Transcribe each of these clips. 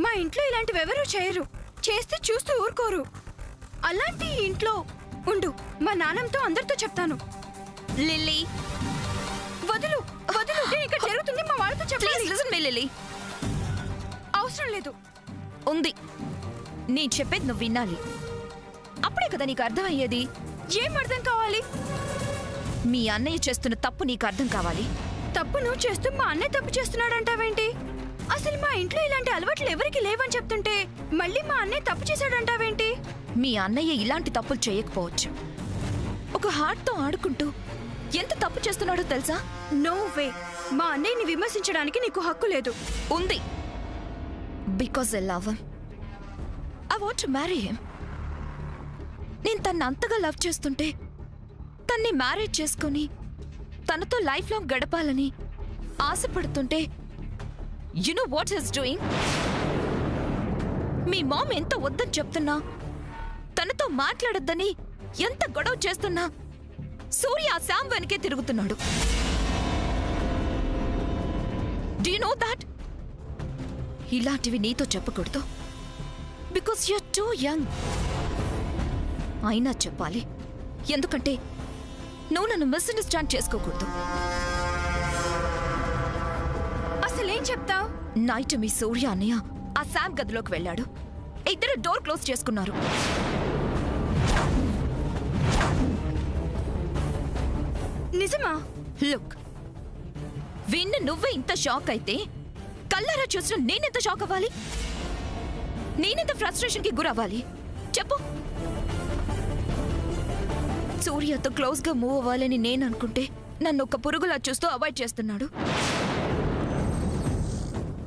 మా ఇంట్లో ఇలాంటివెవరూ చేయరు. చేస్తే చూస్తూ ఊరుకోరు. అలాంటి ఇంట్లో ఉండు. మా నాన్నతో అందరితో చెప్తాను. లిల్లీ వదులు వదులు. ఇక్కడ జరుగుతుంది మా వాళ్ళతో చెప్పాలి. లిసన్ మీ లిల్లీ. అవసరం లేదు. ఉంది. నేను చెప్పేది నువ్వు వినాలి. అప్పుడే కదా నీకు అర్థమయ్యేది. ఏం అర్థం కావాలి? మీ అన్నయ్య చేస్తున్న తప్పు నీకు అర్థం కావాలి. తప్పు నువ్వు చేస్తూ మా అన్నయ్య తప్పు చేస్తున్నాడంటావేంటి? అసలు మా ఇంట్లో ఇలాంటి అలవాట్లు ఎవరికి లేవని చెప్తుంటే మళ్ళీ మా అన్నయ్య తప్పు చేశాడంటావేంటి? మీ అన్నయ్య ఇలాంటి తప్పులు చేయకపోవచ్చు. ఒక హార్ట్తో ఆడుకుంటూ ఎంత తప్పు చేస్తున్నాడో తెలుసా? No way. మా అన్నయ్యని విమర్శించడానికి నీకు హక్కు లేదు. ఉంది. Because I love him. I want to marry him. నేను తన్ని అంతగా లవ్ చేస్తుంటే తన్ని మ్యారేజ్ చేసుకొని తనతో లైఫ్ లాంగ్ గడపాలని ఆశపడుతుంటే you know what he's doing? మీ మామ్ ఎంత వద్దని చెప్తున్నా, తనతో మాట్లాడొద్దని ఎంత గొడవ చేస్తున్నా సూర్య ఆ శామ్ వెనకే తిరుగుతున్నాడు. Do you know that? ఇలాంటివి నీతో చెప్పకూడదు. Because you are too young. అయినా చెప్పాలి, ఎందుకంటే నువ్వు నన్ను మిస్అండర్స్టాండ్ చేసుకోకూడదు. అసలేం చెప్తావు? నైట్ మీ సూర్య అన్నయ్య ఆ శామ్ గదిలోకి వెళ్ళాడు. ఇద్దరు డోర్ క్లోజ్ చేసుకున్నారు. నిజమా? లుక్, విన్న నువ్వే ఇంత షాక్ అయితే కళ్ళారా చూసిన నేనెంత షాక్ అవ్వాలి? నేనెంత ఫ్రస్ట్రేషన్ కి గురవ్వాలి చెప్పు? సూర్యతో క్లోజ్ గా మూవ్ అవ్వాలని నేను అనుకుంటే నన్ను ఒక పురుగులా చూస్తూ అవాయిడ్ చేస్తున్నాడు.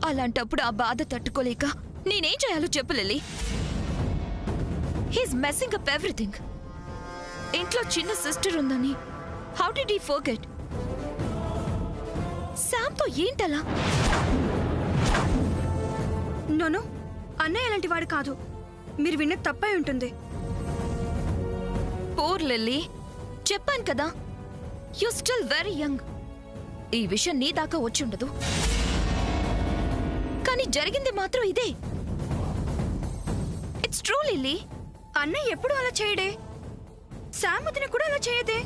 అలాంటప్పుడు ఆ బాధ తట్టుకోలేక నేనేం చేయాలో చెప్పు Lily. He's messing up everything. ఇంట్లో చిన్న సిస్టర్ ఉందని హౌ డిడ్ హీ ఫర్గెట్? శామ్తో ఏంటలా? నోను, అన్నయ్య అలాంటి వాడు కాదు. మీరు విన్నది తప్పై ఉంటుంది. పోర్ లిల్లీ, చెప్పాను కదా, యు స్టిల్ వెరీ యంగ్. ఈ విషయం నీ దాకా వచ్చి ఉండదు. కానీ జరిగింది మాత్రం ఇదే. It's true lily. అన్నయ్య ఎప్పుడు అలా చేయడే. శామ్ వదిన కూడా అలా చేయదే.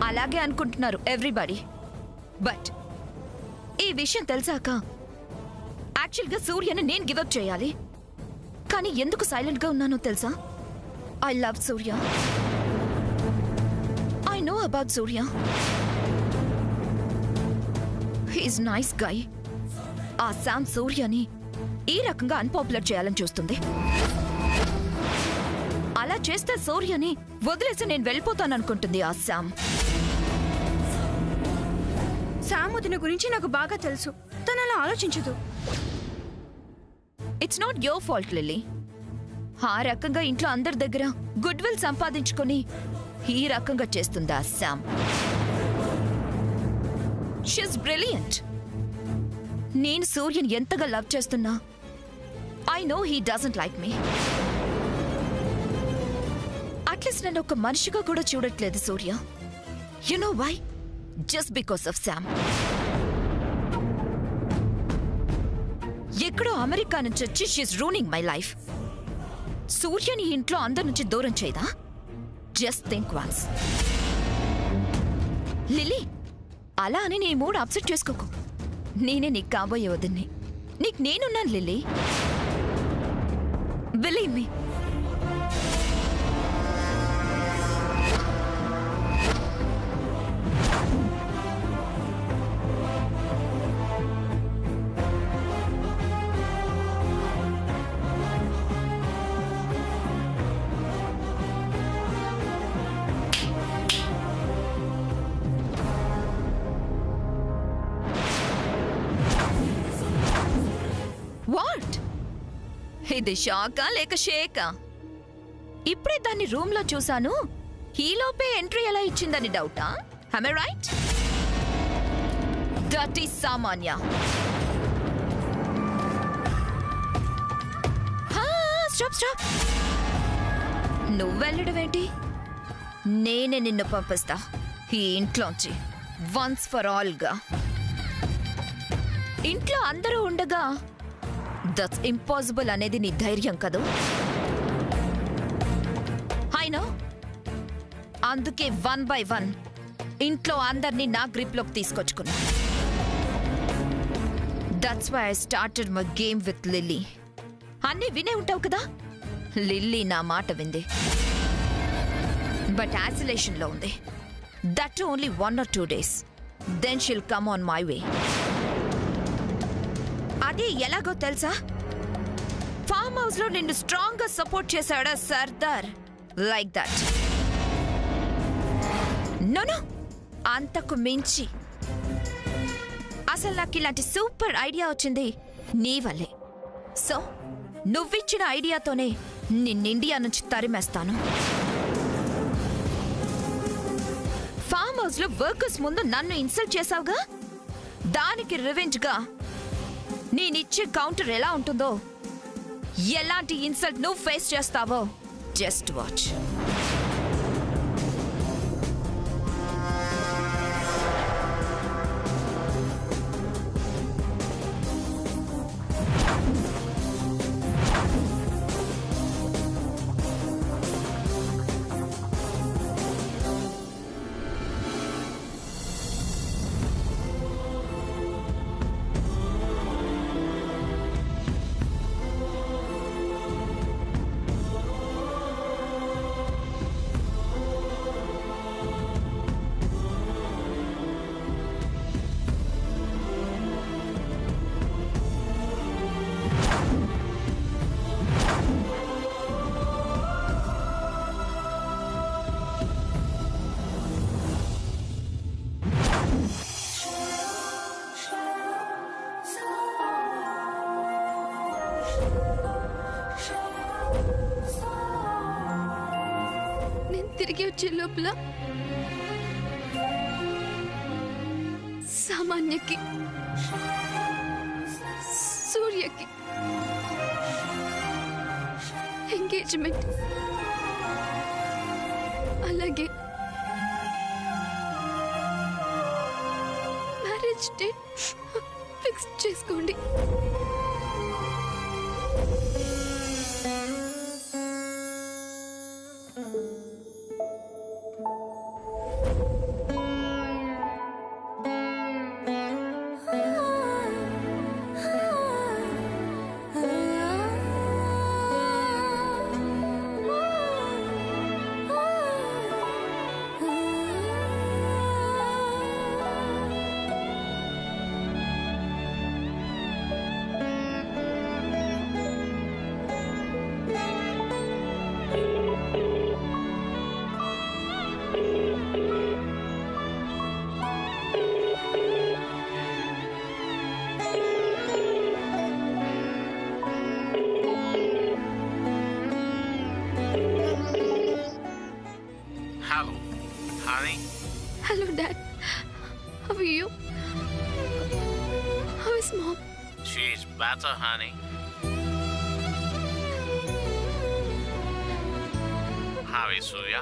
అలాగే అనుకుంటున్నారు ఎవ్రీబడి. బట్ ఈ విషయం తెలిసాక యాక్చువల్గా సూర్యని నేను గివప్ చేయాలి. కానీ ఎందుకు సైలెంట్ గా ఉన్నానో తెలుసా? I love Surya. I know about Surya. He's nice guy. ఆ శామ్ సూర్యని ఈ రకంగా అన్పాపులర్ చేయాలని చూస్తుంది. అలా చేస్తే సూర్యని వదిలేసి నేను వెళ్ళిపోతాననుకుంటుంది ఆ శామ్. శామ్ వదిన గురించి నాకు బాగా తెలుసు. తను అలా ఆలోచించదు. It's not your fault Lily. ఆ రకంగా ఇంట్లో అందరి దగ్గర గుడ్ విల్ సంపాదించుకొని ఈ రకంగా చేస్తుందా శామ్? She is brilliant. నేను సూర్యని ఎంతగా లవ్ చేస్తున్నా I know he doesn't like me. At least నన్ను ఒక మనిషిగా కూడా చూడట్లేదు Surya. You know why? Just because of Sam. ఎక్కడో అమెరికా నుంచి వచ్చి షీఈస్ రూనింగ్ మై లైఫ్. సూర్యని ఇంట్లో అందరి నుంచి దూరం చేయదా? Just think once. లిల్లీ, అలా అని నీ మూడ్ అప్సెట్ చేసుకోకు. నేనే నీకు కాబోయే వదిన్ని. నీకు నేనున్నాను లిల్లీ. Believe me. వాట్? ఇది షాకా లేక షేకా? ఇప్పుడే దాన్ని రూమ్ లో చూశాను. ఈలోపే ఎంట్రీ ఎలా ఇచ్చిందని డౌటా? am I right? That is Samanya. Stop stop. నువ్వు వెళ్ళడమేంటి? నేనే నిన్ను పంపిస్తా ఈ ఇంట్లోంచి వన్స్ ఫర్ ఆల్ గా. ఇంట్లో అందరూ ఉండగా దట్స్ ఇంపాసిబుల్ అనేది నీ ధైర్యం కదూ? అయినా అందుకే 1 by 1 ఇంట్లో అందరినీ నా గ్రిప్లోకి తీసుకొచ్చుకున్నా. That's why I started my game with Lily. అన్నీ వినే ఉంటావు కదా? లిల్లీ నా మాట వింది, బట్ ఐసోలేషన్లో ఉంది. That only 1 or 2 days. Then she'll come on my way. అది ఎలాగో తెలుసా? ఫామ్ హౌస్ లో నిన్ను స్ట్రాంగ్ గా సపోర్ట్ చేశాడా సర్దార్? Like that. నో, అంతకు మించి. అసలు నాకు ఇలాంటి సూపర్ ఐడియా వచ్చింది నీ వల్లే. సో నువ్విచ్చిన ఐడియాతోనే నిన్ను ఇండియా నుంచి తరిమేస్తాను. ఫామ్ హౌస్ లో వర్కర్స్ ముందు నన్ను ఇన్సల్ట్ చేసావుగా, దానికి రివెంజ్ గా నేనిచ్చే కౌంటర్ ఎలా ఉంటుందో, ఎలాంటి ఇన్సల్ట్ నువ్వు ఫేస్ చేస్తావో జస్ట్ వాచ్. తిరిగి వచ్చే లోపల సామాన్యకి, సూర్యకి ఎంగేజ్మెంట్, అలాగే మ్యారేజ్ డేట్ ఫిక్స్ చేసుకోండి. Hello, honey. Hello, Dad. How are you? How is Mom? She's better, honey. How is Surya?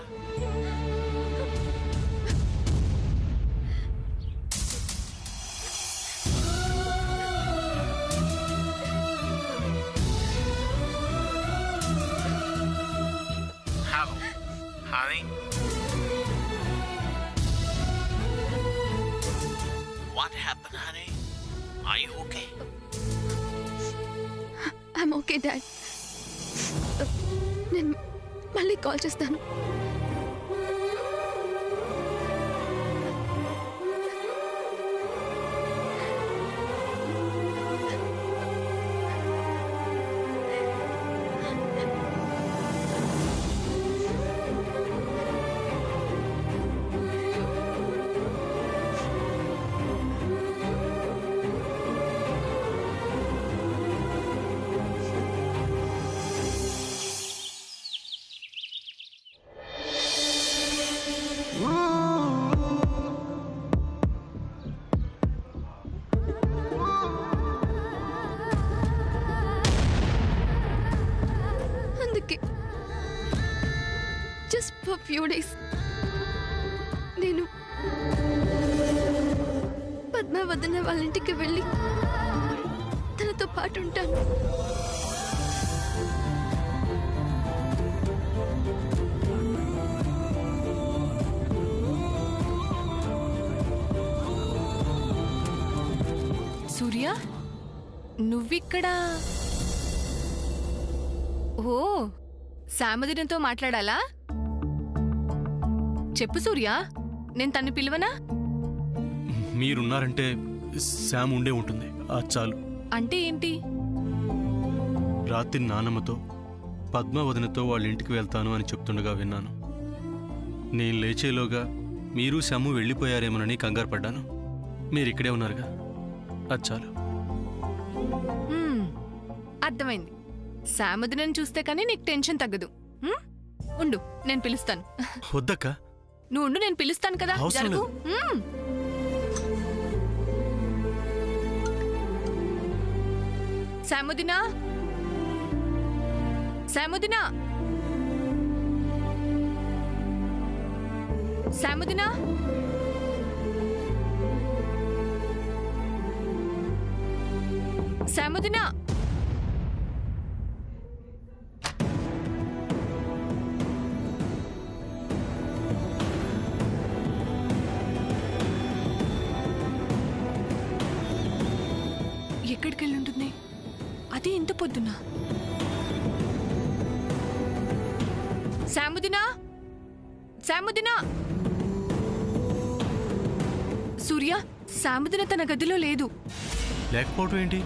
Hello, honey. What happened, honey? Are you okay? I'm okay, Dad. నేను మళ్ళీ call చేస్తాను. అందుకే just for few days నేను పద్మావతిన వాళ్ళ ఇంటికి వెళ్ళి తనతో పాటు ఉంటాను. సూర్య, నువ్విక్కడ? ఓ, సామదినంతో మాట్లాడాలా? చెప్పు సూర్య, నేను తన్ని పిలువనా? మీరున్నారంటే శామ్ ఉండే ఉంటుంది, అది చాలు. అంటే ఏంటి? రాత్రి నానమ్మతో పద్మావదినతో వాళ్ళ ఇంటికి వెళ్తాను అని చెప్తుండగా విన్నాను. నేను లేచేలోగా మీరు శాము వెళ్ళిపోయారేమోనని కంగారు పడ్డాను. మీరిక్కడే ఉన్నారుగా, అది చాలు. అర్థమైంది. సామదినని చూస్తే కానీ నీకు టెన్షన్ తగ్గదు. ఉండు, నేను పిలుస్తాను. వద్దక్క. నువ్వు ఉండు, నేను పిలుస్తాను కదా. అవసరం జరుగు. సాముదినా, సాముదినా, సాముదినా, సాముదినా. ఎక్కడికి వెళ్ళుంటుంది? అది ఇంత పొద్దున. సాముదినా, సాముదినా. సూర్య, సాముదిన తన గదిలో లేదు. లేకపోవటం ఏంటి?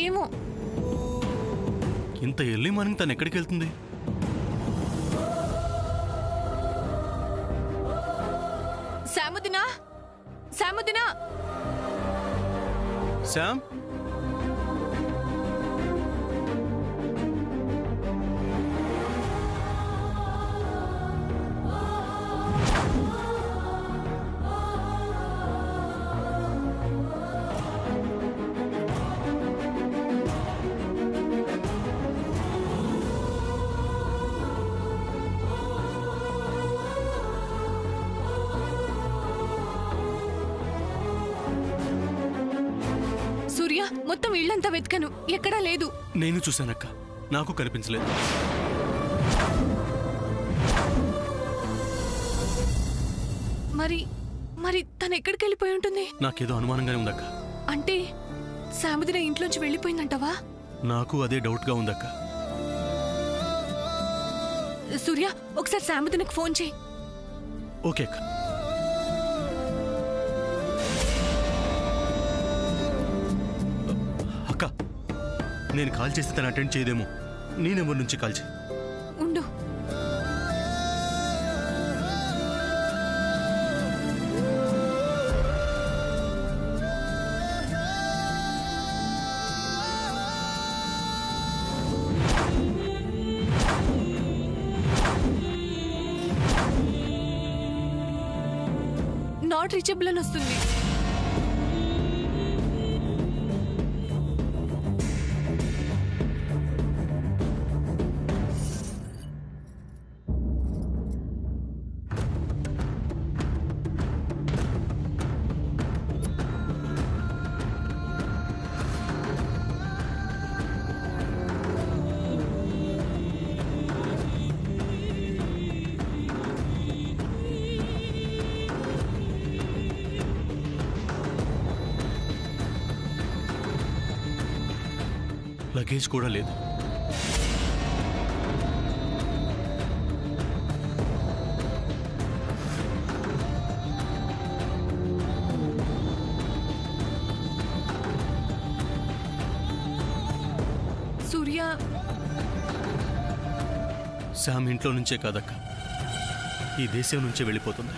ఏమో. ఇంత ఎర్లీ మార్నింగ్ తను ఎక్కడికి వెళ్తుంది? సాముదినా, సాముదినా. శామ్, సూర్య, మొత్తం ఇళ్ళంతా వెతకను, ఎక్కడా లేదు. నేను చూశానక్క, నాకు కనిపించలేదు. మరి మరి తను ఎక్కడికి వెళ్ళిపోయి ఉంటుంది? నాకేదో అనుమానంగానే ఉందక్క. అంటే సాముదిన ఇంట్లోంచి వెళ్ళిపోయిందంటావా? నాకు అదే డౌట్గా ఉందక్క. సూర్య, ఒకసారి సాముదినకు ఫోన్ చేయి. ఓకే అక్క. అక్క, నేను కాల్ చేస్తే తను అటెండ్ చేయదేమో. నీ నెంబర్ నుంచి కాల్ చేయి. ఉండు. నాట్ రీచబుల్ అని వస్తుంది. లగేజ్ కూడా లేదు. సూర్య, శామ్ ఇంట్లో నుంచే కాదక్క, ఈ దేశం నుంచే వెళ్ళిపోతుంది.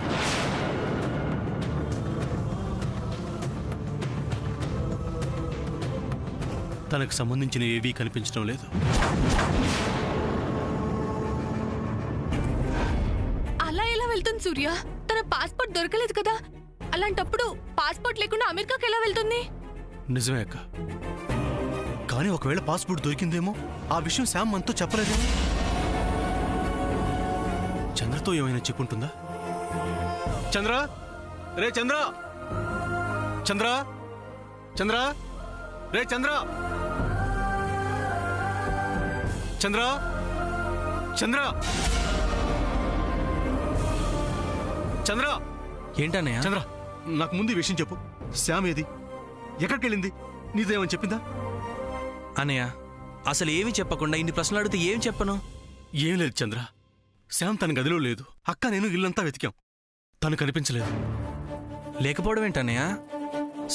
తనకు సంబంధించిన ఏవీ కనిపించడం లేదు. అలా ఎలా వెళ్తుంది సూర్య? తన పాస్పోర్ట్ దొరకలేదు కదా. అలాంటప్పుడు పాస్పోర్ట్ లేకుండా అమెరికాకి ఎలా వెళ్తుంది? నిజమే అక్క, కానీ ఒకవేళ పాస్పోర్ట్ దొరికిందేమో, ఆ విషయం శామ్ మనతో చెప్పలేదేమో. చంద్రతో ఏమైనా చెప్పుంటుందా? చంద్ర, రే చంద్ర, చంద్ర, చంద్ర, రే చంద్ర, చంద్ర, చంద్ర, చంద్ర, ఏంటన్నయ్య? చంద్ర, నాకు ముందు ఈ విషయం చెప్పు. శ్యామ్ ఏది? ఎక్కడికి వెళ్ళింది? నీదేమని చెప్పిందా? అన్నయ్య, అసలు ఏమీ చెప్పకుండా ఇన్ని ప్రశ్నలు అడిగితే ఏం చెప్పను? ఏం లేదు చంద్ర, శ్యామ్ తన గదిలో లేదు. అక్క నేను ఇల్లంతా వెతికాం, తను కనిపించలేదు. లేకపోవడం ఏంటన్నయ్య?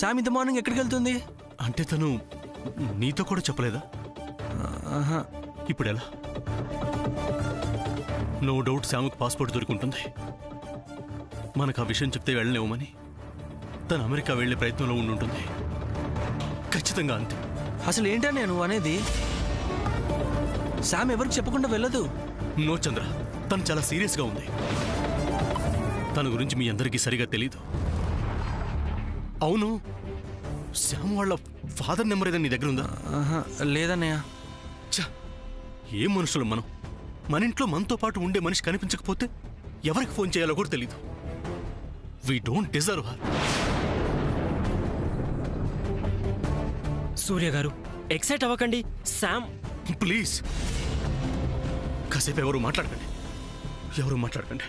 శామ్ ఇంత మార్నింగ్ ఎక్కడికి వెళ్తుంది? అంటే తను నీతో కూడా చెప్పలేదా? ఆహా. ఇప్పుడు ఎలా? నో డౌట్ శ్యామ్కి పాస్పోర్ట్ దొరుకుంటుంది. మనకు ఆ విషయం చెప్తే వెళ్ళలేమని తను అమెరికా వెళ్లే ప్రయత్నంలో ఉండుంటుంది. ఖచ్చితంగా అంతే. అసలు ఏంటన్నయ్య నువ్వు అనేది? శామ్ ఎవరికి చెప్పకుండా వెళ్ళదు. నో చంద్ర, తను చాలా సీరియస్గా ఉంది. తన గురించి మీ అందరికీ సరిగా తెలీదు. అవును, శ్యామ్ వాళ్ళ ఫాదర్ నెంబర్ ఏదైనా నీ దగ్గర ఉందా? ఆహా, లేదన్నయ్య. ఛ, ఏం మనుషులు మనం. మన ఇంట్లో మనతో పాటు ఉండే మనిషి కనిపించకపోతే ఎవరికి ఫోన్ చేయాలో కూడా తెలీదు. We don't deserve her. Surya garu, excite అవ్వకండి. శామ్ ప్లీజ్ కాసేపు ఎవరు మాట్లాడకండి, ఎవరు మాట్లాడకండి.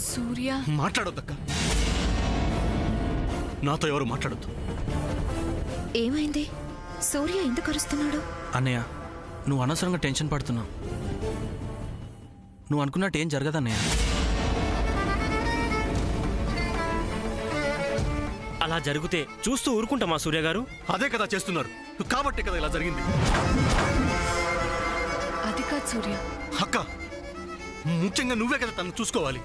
సూర్య, మాట్లాడొద్దక్క, నాతో ఎవరు మాట్లాడొద్దు. ఏమైంది? సూర్య ఎందుకు అరుస్తున్నాడు? అన్నయ్య, నువ్వు అనవసరంగా టెన్షన్ పడుతున్నావు. నువ్వు అనుకున్నట్టు ఏం జరగదన్నయ్య. అలా జరిగితే చూస్తూ ఊరుకుంటామా సూర్య గారు? అదే కదా చేస్తున్నారు, కాబట్టే కదా ఇలా జరిగింది. అది కాదు సూర్య. అక్క, ముఖ్యంగా నువ్వే కదా తను చూసుకోవాలి.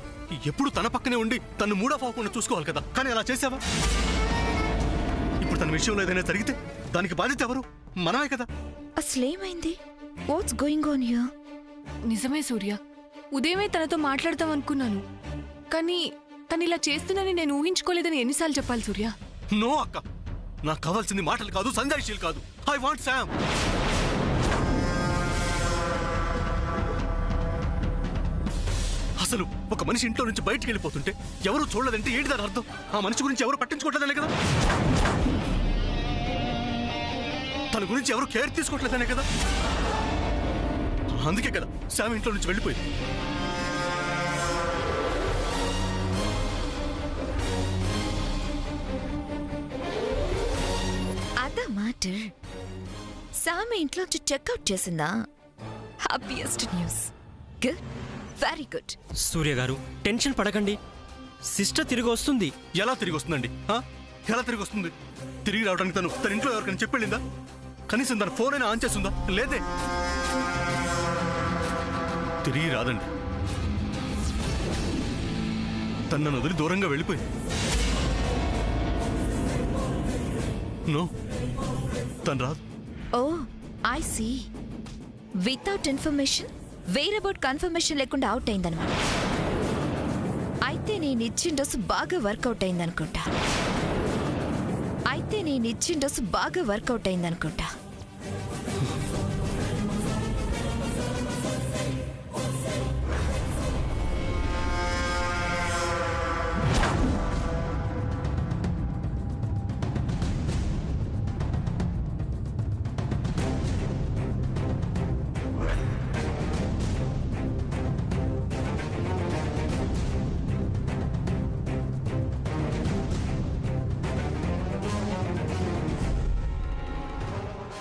ఎప్పుడు తన పక్కనే ఉండి తను మూడో పోకుండా చూసుకోవాలి కదా. కానీ అలా చేసావా? ఇప్పుడు తన విషయంలో ఏదైనా జరిగితే దానికి బాధ్యత ఎవరు? మనమే కదా. అసలేమైంది? What's going on here? నిజమే సూర్య, ఉదయమే తనతో మాట్లాడతాం అనుకున్నాను, కానీ తను ఇలా చేస్తుందని నేను ఊహించుకోలేదని ఎన్నిసార్లు చెప్పాలి సూర్య? నో అక్క, నాకు కావాల్సింది మాటలు కాదు, సంజాయిషీలు కాదు. I want Sam. అసలు ఒక మనిషి ఇంట్లో నుంచి బయటికి వెళ్ళిపోతుంటే ఎవరు చూడలేదంటే ఏంటి దాని అర్థం? ఆ మనిషి గురించి ఎవరు పట్టించుకోవట్లేదనే కదా. తన గురించి ఎవరు కేర్ తీసుకోవట్లేదనే కదా. అందుకే కదా శామ్ ఇంట్లో నుంచి వెళ్ళిపోయింది. అదా మ్యాటర్. సామె ఇంట్లోంచి చెక్అవుట్ చేసిందా? Happiest news. Good, very good. Surya garu, tension పడకండి. సిస్టర్ తిరిగి వస్తుంది. ఎలా తిరిగి వస్తుందండి? ఎలా తిరిగి వస్తుంది? తిరిగి రావడానికి తన ఇంట్లో ఎవరికైనా చెప్పెళ్ళిందా? కనీసం తన ఫోన్ అయినా ఆన్ చేస్తుందా? లేదే. తిరిగి రాదండి. తను నన్ను వదిలి దూరంగా వెళ్ళిపోయింది. నో, తను రాదు. Oh, I see. Without information, where about confirmation లేకుండా అవుట్ అయిందనమాట. అయితే నేను ఇచ్చిన డోసు బాగా వర్కౌట్ అయిందనుకుంటా.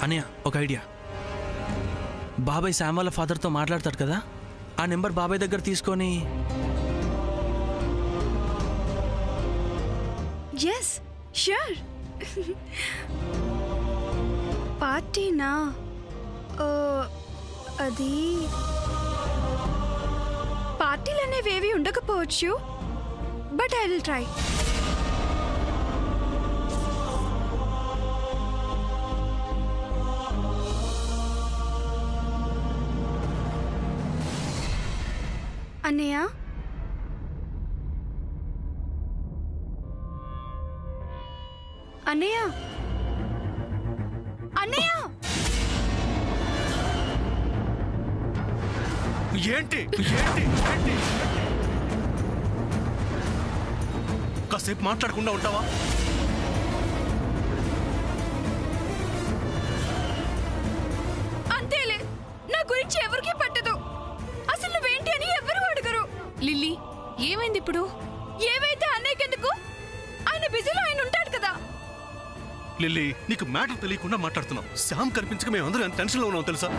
అన్నయ్య, ఒక ఐడియా. బాబాయ్ శామ్ వాళ్ళ ఫాదర్తో మాట్లాడతాడు కదా, ఆ నెంబర్ బాబాయ్ దగ్గర తీసుకొని. Yes, sure. పార్టీనా? అది పార్టీలు అనేవేవి ఉండకపోవచ్చు, బట్ ఐ విల్ ట్రై. అన్నయ్య, అన్నయ్య, అన్నయ్య, ఏంటి ఏంటి ఏంటి కాసేపు మాట్లాడకుండా ఉంటావా? అంతేలే, నా గురించి ఎవరికీ పట్టదు. అసలు నువ్వేంటి అని ఎవరు అడగరు. లిల్లీ ఏమైంది ఇప్పుడు? ఏవైతే అన్నయ్యకెందుకు? ఆయన బిజీలో ఆయన ఉంటాడు కదా. లిల్లీ, నీకు మ్యాటర్ తెలియకుండా మాట్లాడుతున్నావు. శ్యామ్ కనిపించక మేమందరం ఎంత టెన్షన్లో ఉన్నాం తెలుసా?